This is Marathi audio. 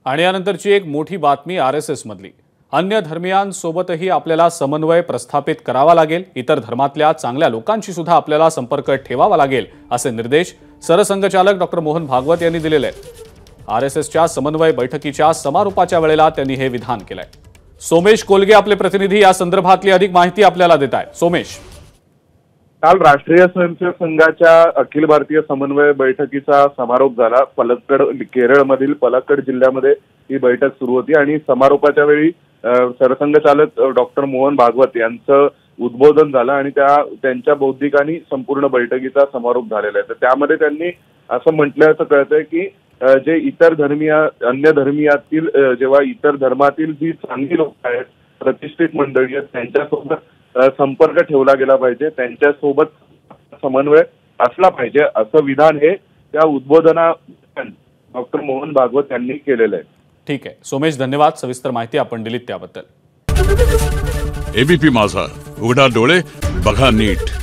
आणि यानंतरची एक मोठी बातमी RSS मधली। अन्य धर्मियांसोबतही आपल्याला समन्वय प्रस्थापित करावा लागेल, इतर धर्मातल्या चांगल्या लोकांशी सुद्धा आपल्याला संपर्क ठेवावा लागेल असे निर्देश सरसंघचालक डॉ. मोहन भागवत यांनी दिलेले आहेत। RSSच्या समन्वय बैठकीच्या समारोपाच्या वेळेला त्यांनी हे विधान केलंय। सोमेश कोलगे आपले प्रतिनिधी या संदर्भातली अधिक माहिती आपल्याला देत आहेत। सोमेश, काल राष्ट्रीय स्वयंसेवक संघाच्या अखिल भारतीय समन्वय बैठकीचा समारोप झाला। केरळमधील पलक्कड जिल्ह्यामध्ये ही बैठक सुरू होती आणि समारोपाच्या वेळी सरसंघचालक डॉ. मोहन भागवत यांचं उद्बोधन झालं आणि त्यांच्या बौद्धिकांनी संपूर्ण बैठकीचा समारोप झालेला आहे। तर त्यामध्ये त्यांनी असं म्हटल्याचं कळतंय की जे इतर अन्य धर्मीयातील जेव्हा इतर धर्मातील जी चांगली लोक आहेत, प्रतिष्ठित मंडळी आहेत, त्यांच्यासोबत संपर्क ठेवला गेला पाहिजे, त्यांच्यासोबत समन्वय असला पाहिजे असं विधान हे त्या उद्बोधनात डॉ. मोहन भागवत यांनी केलेलं आहे। ठीक आहे सोमेश, धन्यवाद सविस्तर माहिती आपण दिलीत त्याबद्दल। ABP माझा, उघडा डोळे बघा नीट।